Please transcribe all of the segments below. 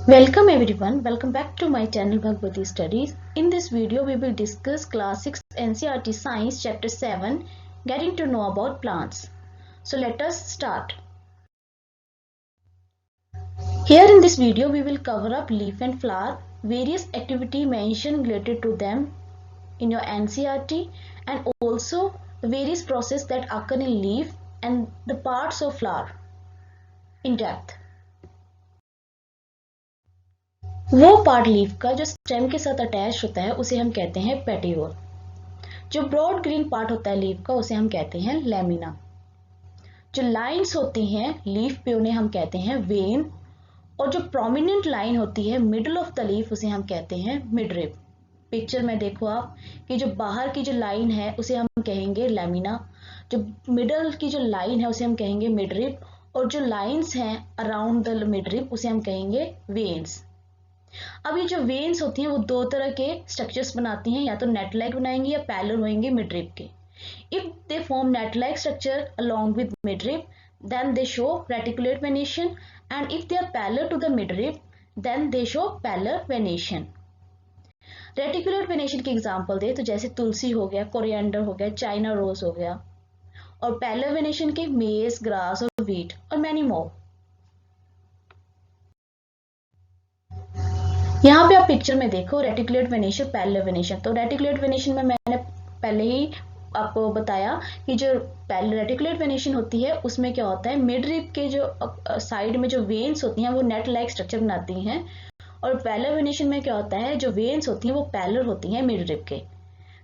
Welcome everyone, welcome back to my channel Bhagwati Studies. In this video we will discuss class 6 NCERT Science chapter 7 getting to know about plants. So let us start. Here in this video we will cover up leaf and flower, various activity mentioned related to them in your NCERT and also various process that occur in leaf and the parts of flower in depth. वो part leaf का जो stem के साथ attach होता है उसे हम कहते हैं पेटियोल। जो ब्रॉड ग्रीन पार्ट होता है लीफ का उसे हम कहते हैं लैमिना। जो लाइंस होती हैं लीफ पे उन्हें हम कहते हैं वेन और जो प्रोमिनेंट लाइन होती है मिडल ऑफ द लीफ उसे हम कहते हैं मिडरिप। पिक्चर में देखो आप कि जो बाहर की जो लाइन है उसे हम कहेंगे लैमिना, जो मिडल की जो लाइन है उसे हम कहेंगे मिडरिप और जो लाइंस हैं अराउंड द मिडरिप उसे हम कहेंगे वेन्स। अब ये जो वेन्स होती हैं वो दो तरह के स्ट्रक्चर्स बनाती हैं, या तो नेट लाइक बनाएंगी या पैरेलल होंगे मिडरिप के। If they form net like structure along with midrib then they show reticulate venation and if they are parallel to the midrib then they show parallel venation. Reticulate venation की example दे तो जैसे तुलसी हो गया, coriander हो गया, China rose हो गया, और पैरेलल वेनेशन के मेज, ग्रास और व्हीट और मैनी मोर। यहाँ पे आप पिक्चर में देखो रेटिकुलेट वेनेशन, पैरेलल वेनेशन। तो रेटिकुलेट वेनेशन में मैंने पहले ही आपको बताया कि जो रेटिकुलेट वेनेशन होती है उसमें क्या होता है, मिड रिप के जो साइड में जो वेन्स होती हैं वो नेट लाइक स्ट्रक्चर बनाती हैं, और पैरेलल वेनेशन में क्या होता है, जो वेन्स होती हैं वो पैरेलल होती हैं मिड रिप के।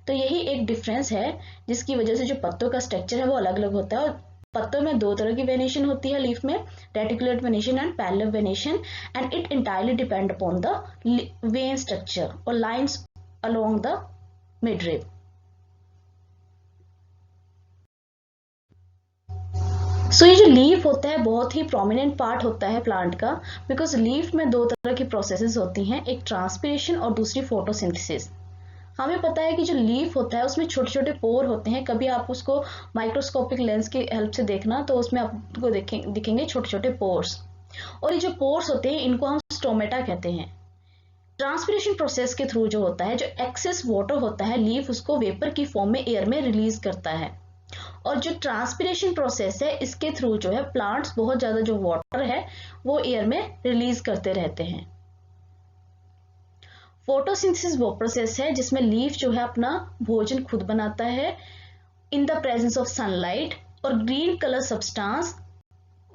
तो यही एक डिफरेंस है जिसकी वजह से जो पत्तों का स्ट्रक्चर है वो अलग अलग होता है। और पत्तों में दो तरह की वेनेशन होती है लीफ में, reticulate venation and parallel venation, and it entirely depend upon the when structure और लाइंस अलोंग द मिडरिप। सो ये जो लीफ होता है बहुत ही प्रोमिनेंट पार्ट होता है प्लांट का, बिकॉज लीफ में दो तरह की प्रोसेसेस होती हैं, एक ट्रांसपिरेशन और दूसरी फोटोसिंथेसिस। हमें पता है कि जो लीफ होता है उसमें छोटे छोटे पोर होते हैं, कभी आप उसको माइक्रोस्कोपिक लेंस की हेल्प से देखना तो उसमें आपको दिखेंगे छोटे छोटे पोर्स, और ये जो पोर्स होते हैं इनको हम स्टोमेटा कहते हैं। ट्रांसपिरेशन प्रोसेस के थ्रू जो होता है, जो एक्सेस वाटर होता है लीफ उसको वेपर की फॉर्म में एयर में रिलीज करता है, और जो ट्रांसपिरेशन प्रोसेस है इसके थ्रू जो है प्लांट्स बहुत ज्यादा जो वाटर है वो एयर में रिलीज करते रहते हैं। फोटोसिंथेसिस वो प्रोसेस है जिसमें लीफ जो है अपना भोजन खुद बनाता है in the presence of sunlight और green colour substance,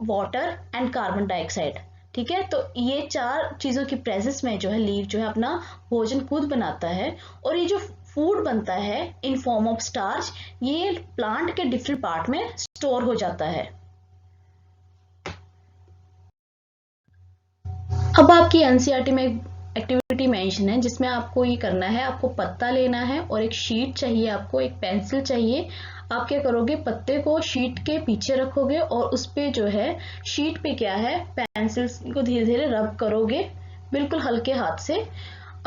water and carbon dioxide. ठीक है, तो ये चार चीजों की प्रेजेंस में जो है लीफ जो है अपना भोजन खुद बनाता है, और ये जो फूड बनता है इन फॉर्म ऑफ स्टार्च ये प्लांट के डिफरेंट पार्ट में स्टोर हो जाता है। अब आपकी एनसीईआरटी में एक्टिविटी मेंशन है जिसमें आपको ये करना है, आपको पत्ता लेना है और एक शीट चाहिए, आपको एक पेंसिल चाहिए। आप क्या करोगे, पत्ते को शीट के पीछे रखोगे और उस पे जो है शीट पे क्या है पेंसिल को धीरे धीरे रब करोगे बिल्कुल हल्के हाथ से।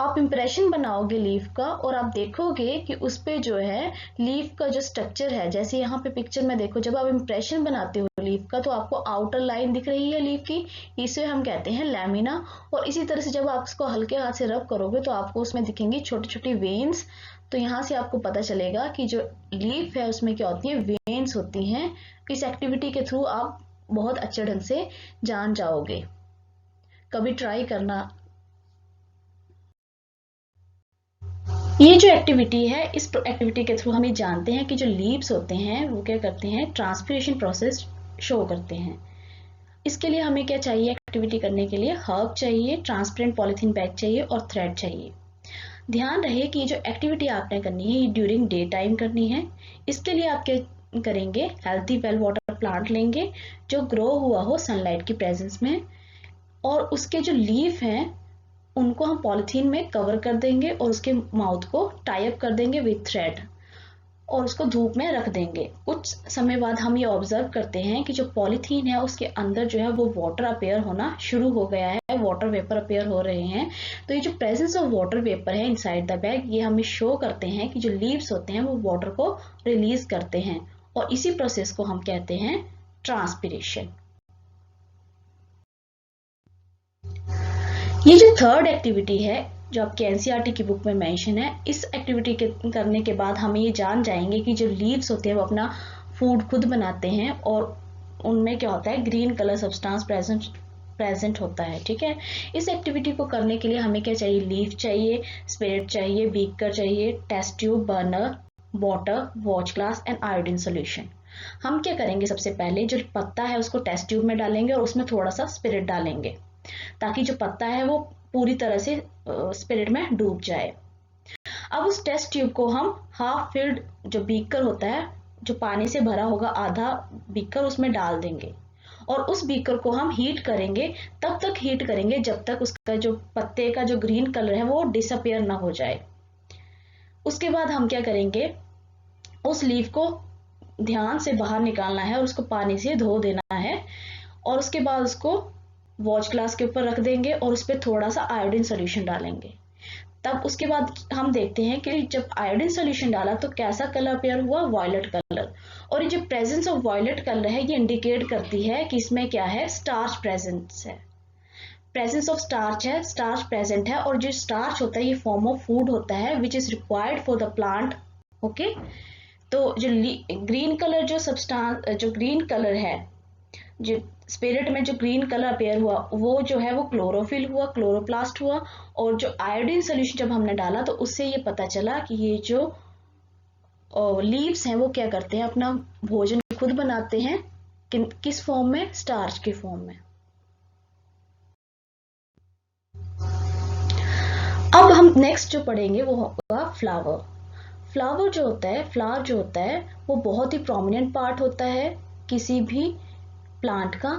आप इंप्रेशन बनाओगे लीफ का और आप देखोगे कि उस पे जो है लीफ का जो स्ट्रक्चर है, जैसे यहाँ पे पिक्चर में देखो जब आप इंप्रेशन बनाते हो लीफ का तो आपको आउटर लाइन दिख रही है लीफ की, इसे हम कहते हैं लैमिना। और इसी तरह से जब आप इसको हल्के हाथ से रब करोगे तो आपको उसमें दिखेंगी छोटी छोटी वेन्स। तो यहाँ से आपको पता चलेगा कि जो लीफ है उसमें क्या होती है, वेन्स होती हैं। इस एक्टिविटी के थ्रू आप बहुत अच्छे ढंग से जान जाओगे, कभी ट्राई करना। ये जो एक्टिविटी है इस एक्टिविटी के थ्रू हम ये जानते हैं कि जो लीव्स होते हैं वो क्या करते हैं, ट्रांसपिरेशन प्रोसेस शो करते हैं। इसके लिए हमें क्या चाहिए, एक्टिविटी करने के लिए हर्ब चाहिए, ट्रांसपेरेंट पॉलीथीन बैग चाहिए और थ्रेड चाहिए। ध्यान रहे कि ये जो एक्टिविटी आपने करनी है ये ड्यूरिंग डे टाइम करनी है। इसके लिए आप क्या करेंगे, हेल्थी वेल वाटर प्लांट लेंगे जो ग्रो हुआ हो सनलाइट की प्रेजेंस में, और उसके जो लीफ हैं उनको हम पॉलिथीन में कवर कर देंगे और उसके माउथ को टाई अप कर देंगे विथ थ्रेड और उसको धूप में रख देंगे। कुछ समय बाद हम ये ऑब्जर्व करते हैं कि जो पॉलिथीन है उसके अंदर जो है वो वाटर अपेयर होना शुरू हो गया है, वाटर वेपर अपेयर हो रहे हैं। तो ये जो प्रेजेंस ऑफ वाटर वेपर है इनसाइड द बैग ये हमें शो करते हैं कि जो लीव्स होते हैं वो वाटर को रिलीज करते हैं, और इसी प्रोसेस को हम कहते हैं ट्रांसपिरेशन। ये जो थर्ड एक्टिविटी है जो आपके एनसीईआरटी की बुक में मेंशन है, इस एक्टिविटी के करने के बाद हम ये जान जाएंगे कि जो लीव्स होते हैं वो अपना फूड खुद बनाते हैं और उनमें क्या होता है, ग्रीन कलर सब्सटेंस प्रेजेंट होता है। ठीक है, इस एक्टिविटी को करने के लिए हमें क्या चाहिए, लीफ चाहिए, स्पिरिट चाहिए, बीकर चाहिए, test tube, burner, water, watch glass and iodine solution. हम क्या करेंगे, सबसे पहले जो पत्ता है उसको टेस्ट ट्यूब में डालेंगे और उसमें थोड़ा सा स्पिरिट डालेंगे ताकि जो पत्ता है वो पूरी तरह से स्पिरिट में डूब जाए। अब उस टेस्ट ट्यूब को हम हाफ फिल्ड जो बीकर होता है, जो पानी से भरा होगा आधा बीकर, उसमें डाल देंगे और उस बीकर को हम हीट करेंगे। तब तक हीट करेंगे जब तक उसका जो पत्ते का जो ग्रीन कलर है वो डिसअपियर ना हो जाए। उसके बाद हम क्या करेंगे, उस लीफ को ध्यान से बाहर निकालना है और उसको पानी से धो देना है और उसके बाद उसको वॉच ग्लास के ऊपर रख देंगे और उस पर थोड़ा सा आयोडीन सोल्यूशन डालेंगे। तब उसके बाद हम देखते हैं कि जब आयोडीन सोल्यूशन डाला तो कैसा कलर अपेयर हुआ, वायलेट कलर। और ये जो प्रेजेंस ऑफ वायलेट कलर है ये इंडिकेट करती है कि इसमें क्या है, स्टार्च प्रेजेंस है, प्रेजेंस ऑफ स्टार्च है, स्टार्च प्रेजेंट है। और जो स्टार्च होता है ये फॉर्म ऑफ फूड होता है which is required for the plant. Okay, तो जो ग्रीन कलर जो सब्सटेंस, जो ग्रीन कलर है, जो स्पिरिट में जो ग्रीन कलर अपेयर हुआ वो जो है वो क्लोरोफिल हुआ, क्लोरोप्लास्ट हुआ। और जो आयोडीन सोल्यूशन जब हमने डाला तो उससे ये पता चला कि ये जो लीव्स हैं वो क्या करते हैं, अपना भोजन खुद बनाते हैं। किस फॉर्म में, स्टार्च के फॉर्म में। अब हम नेक्स्ट जो पढ़ेंगे वो होगा फ्लावर। फ्लावर जो होता है, फ्लावर जो होता है वो बहुत ही प्रोमिनेंट पार्ट होता है किसी भी प्लांट का।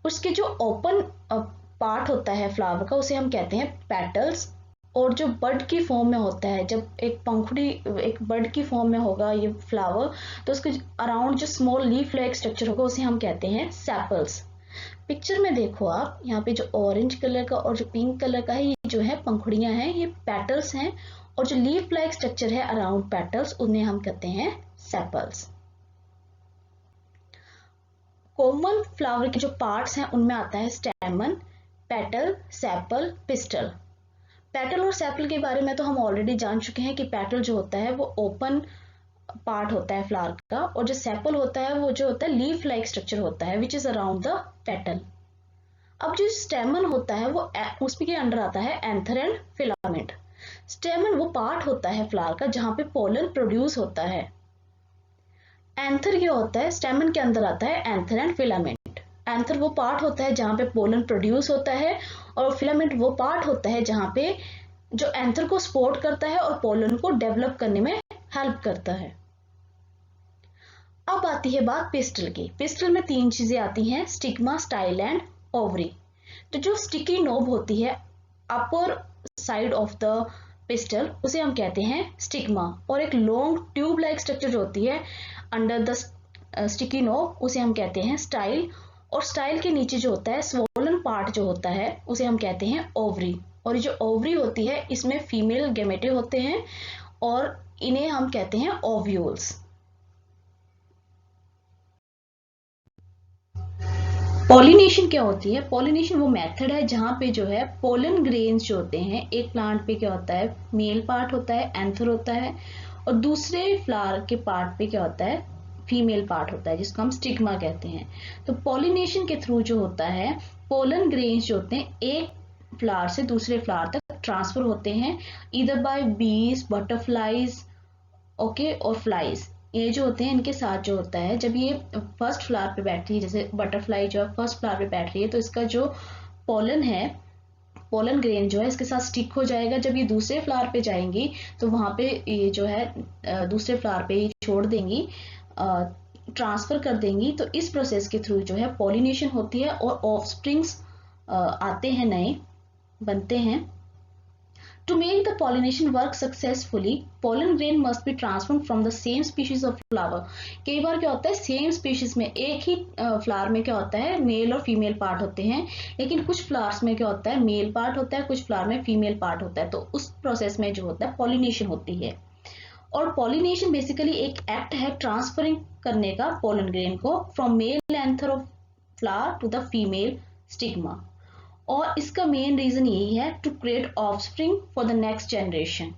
उसके जो ओपन पार्ट होता है फ्लावर का उसे हम कहते हैं पेटल्स। और जो बड की फॉर्म में होता है, जब एक पंखुड़ी एक बड की फॉर्म में होगा ये फ्लावर, तो उसके अराउंड जो स्मॉल लीफ लाइक स्ट्रक्चर होगा उसे हम कहते हैं सेपल्स। पिक्चर में देखो आप, यहाँ पे जो ऑरेंज कलर का और जो पिंक कलर का है ये जो है पंखुड़ियां हैं, ये पेटल्स हैं। और जो लीफ लाइक स्ट्रक्चर है अराउंड पेटल्स उन्हें हम कहते हैं सेपल्स। कॉमन फ्लावर के जो पार्ट्स हैं उनमें आता है स्टेमन, पेटल, सेपल, पिस्टल। पेटल और सेपल के बारे में तो हम ऑलरेडी जान चुके हैं कि पेटल जो होता है वो ओपन पार्ट होता है फ्लावर का और जो सेपल होता है वो जो होता है लीफ लाइक स्ट्रक्चर होता है which is around the petal. अब जो स्टेमन होता है वो उसके अंडर आता है एंथर एंड फिलामेंट। स्टेमन वो पार्ट होता है फ्लावर का जहां पे पोलन प्रोड्यूस होता है। एंथर क्या होता है, स्टेमन के अंदर आता है एंथर एंड फिलामेंट। एंथर वो पार्ट होता है जहां पे पोलन प्रोड्यूस होता है और फिलामेंट वो पार्ट होता है जहां पे जो एंथर को सपोर्ट करता है और पोलन को डेवलप करने में हेल्प करता है। अब आती है बात पिस्टल की। पिस्टल में तीन चीजें आती हैं, स्टिग्मा, स्टाइल एंड ओवरी। तो जो स्टिकी नोब होती है upper side of the pistol उसे हम कहते हैं स्टिग्मा। और एक लॉन्ग ट्यूब लाइक स्ट्रक्चर जो होती है अंडर द स्टिकी नोब उसे हम कहते हैं स्टाइल। और स्टाइल के नीचे जो होता है स्वोलन पार्ट जो होता है उसे हम कहते हैं ओवरी। और जो ओवरी होती है इसमें फीमेल गैमेटे होते हैं और इन्हें हम कहते हैं ओव्यूल्स। पॉलिनेशन क्या होती है, पॉलिनेशन वो मेथड है जहां पे जो है पोलन ग्रेन्स जो होते हैं, एक प्लांट पे क्या होता है मेल पार्ट होता है, एंथर होता है, और दूसरे फ्लावर के पार्ट पे क्या होता है फीमेल पार्ट होता है जिसको हम स्टिग्मा कहते हैं। तो पॉलिनेशन के थ्रू जो होता है पोलन ग्रेन्स जो होते हैं एक फ्लावर से दूसरे फ्लावर तक ट्रांसफर होते हैं ईदर बाय बीज, बटरफ्लाइज, ओके, और फ्लाइज। ये जो होते हैं इनके साथ जो होता है जब ये फर्स्ट फ्लावर पे बैठ रही है, जैसे बटरफ्लाई जो है फर्स्ट फ्लावर पे बैठ रही है तो इसका जो पोलन है, पोलन ग्रेन जो है इसके साथ स्टिक हो जाएगा। जब ये दूसरे फ्लावर पे जाएंगी तो वहां पे ये जो है दूसरे फ्लावर पे छोड़ देंगी, ट्रांसफर कर देंगी। तो इस प्रोसेस के थ्रू जो है पॉलिनेशन होती है और ऑफस्प्रिंग्स आते हैं, नए बनते हैं। To make the pollination work successfully, pollen grain must be transformed from the same species of flower. कई बार क्या होता है सेम स्पीशीज में एक ही फ्लावर में क्या होता है मेल और फीमेल पार्ट होते हैं, लेकिन कुछ फ्लावर्स में क्या होता है मेल पार्ट होता है, कुछ फ्लावर में फीमेल पार्ट होता है। तो उस प्रोसेस में जो होता है पॉलिनेशन होती है। और पॉलिनेशन बेसिकली एक एक्ट है ट्रांसफरिंग करने का पोलन ग्रेन को from male anther of flower to the female stigma. और इसका मेन रीजन यही है to create offspring for the next generation.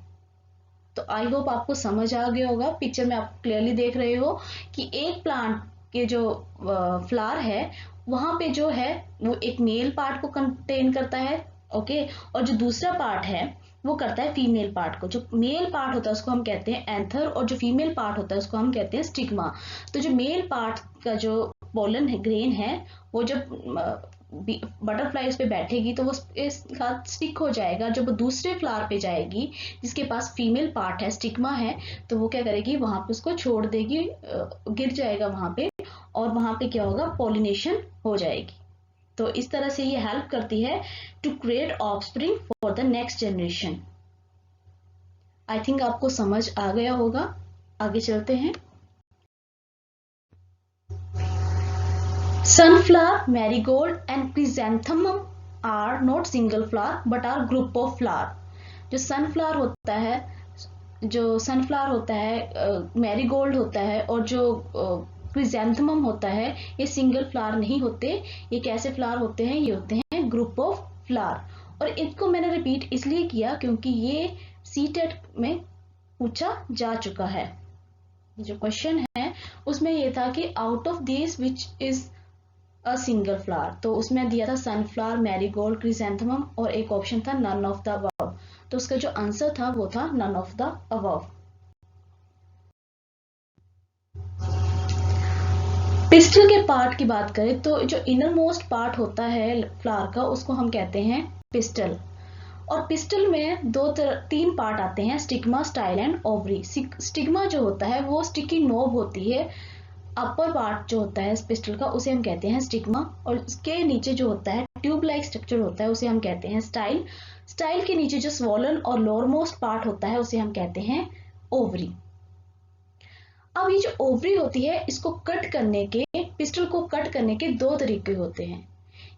तो आई होप आपको समझ आ गया होगा। पिक्चर में आप क्लियरली देख रहे हो कि एक प्लांट के जो फ्लावर है वहां पे जो है वो एक मेल पार्ट को कंटेन करता है, ओके, और जो दूसरा पार्ट है वो करता है फीमेल पार्ट को। जो मेल पार्ट होता है उसको हम कहते हैं एंथर और जो फीमेल पार्ट होता है उसको हम कहते हैं स्टिग्मा। तो जो मेल पार्ट का जो पोलन है, ग्रेन है, वो जब बटरफ्लाई उस पे बैठेगी तो वो इस साथ स्टिक हो जाएगा। जब वो दूसरे फ्लावर पे जाएगी जिसके पास फीमेल पार्ट है, स्टिग्मा है, तो वो क्या करेगी, वहां पे उसको छोड़ देगी, गिर जाएगा वहां पे, और वहां पे क्या होगा, पॉलिनेशन हो जाएगी। तो इस तरह से ये हेल्प करती है to create offspring for the next generation. I think आपको समझ आ गया होगा। आगे चलते हैं। Sunflower, marigold and chrysanthemum are not single flower but are group of flower. जो सनफ्लावर होता है, मैरीगोल्ड होता है, और जो क्रिसैंथेमम होता है, ये सिंगल फ्लावर नहीं होते। ये कैसे फ्लावर होते हैं, ये होते हैं ग्रुप ऑफ फ्लावर। और इनको मैंने रिपीट इसलिए किया क्योंकि ये सीटेट में पूछा जा चुका है। जो क्वेश्चन है उसमें ये था कि out of this which is a single flower, तो उसमें दिया था सनफ्लावर, मैरीगोल्ड, क्रिसैंथेमम, और एक ऑप्शन था नन ऑफ द अबव। तो उसका जो आंसर था वो था none of the above. Pistil के पार्ट की बात करें तो जो इनर मोस्ट पार्ट होता है फ्लावर का उसको हम कहते हैं पिस्टल। और पिस्टल में तीन पार्ट आते हैं, stigma, style and ovary. Stigma जो होता है वो स्टिकी नोब होती है। अपर पार्ट जो होता है पिस्टल का उसे हम कहते हैं स्टिग्मा, और उसके नीचे जो होता है ट्यूब लाइक स्ट्रक्चर होता है उसे हम कहते हैं स्टाइल। स्टाइल के नीचे जो स्वॉलन और लोअर मोस्ट पार्ट होता है उसे हम कहते हैं ओवरी। अब ये जो ओवरी होती है इसको कट करने के, पिस्टल को कट करने के दो तरीके होते हैं।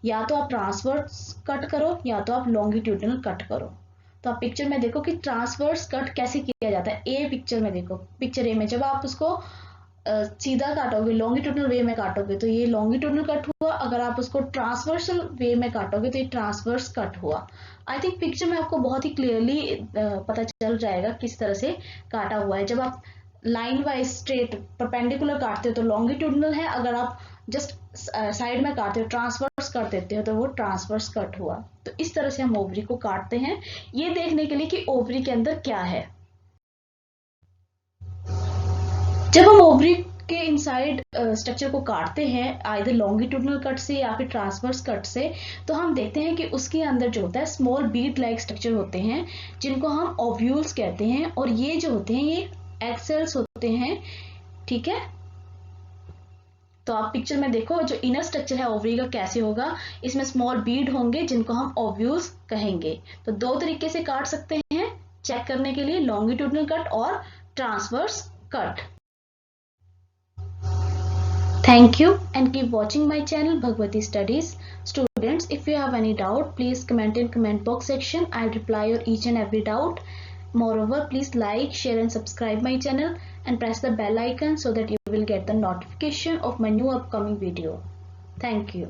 या तो आप ट्रांसवर्स कट करो या तो आप लॉन्गिट्यूडनल कट करो। तो आप पिक्चर में देखो कि ट्रांसवर्स कट कैसे किया जाता है। ए पिक्चर में देखो, पिक्चर ए में जब आप उसको सीधा काटोगे, लॉन्गिट्यूडनल वे में काटोगे तो ये लॉन्गिट्यूडनल कट हुआ। अगर आप उसको ट्रांसवर्सल वे में काटोगे तो ये ट्रांसवर्स कट हुआ। आई थिंक पिक्चर में आपको बहुत ही क्लियरली पता चल जाएगा किस तरह से काटा हुआ है। जब आप लाइन वाइज स्ट्रेट परपेंडिकुलर काटते हो तो लॉन्गिट्यूडनल है, अगर आप जस्ट साइड में काटते हो, ट्रांसवर्स कर देते हो, तो वो ट्रांसवर्स कट हुआ। तो इस तरह से हम ओवरी को काटते हैं, ये देखने के लिए कि ओवरी के अंदर क्या है। जब हम ओवरी के इनसाइड स्ट्रक्चर को काटते हैं आइदर लॉन्गिट्यूडनल कट से या फिर ट्रांसवर्स कट से, तो हम देखते हैं कि उसके अंदर जो होता है स्मॉल बीड लाइक स्ट्रक्चर होते हैं जिनको हम ओव्यूल्स कहते हैं, और ये जो होते हैं ये एग सेल्स होते हैं। ठीक है, तो आप पिक्चर में देखो जो इनर स्ट्रक्चर है ओवरी का कैसे होगा। इसमें स्मॉल बीड होंगे जिनको हम ओव्यूल्स कहेंगे। तो दो तरीके से काट सकते हैं चेक करने के लिए, लॉन्गिट्यूडनल कट और transverse cut. Thank you and keep watching my channel Bhagwati Studies. Students, if you have any doubt, please comment in comment box section. I'll reply your each and every doubt. Moreover, please like, share and subscribe my channel and press the bell icon so that you will get the notification of my new upcoming video. Thank you.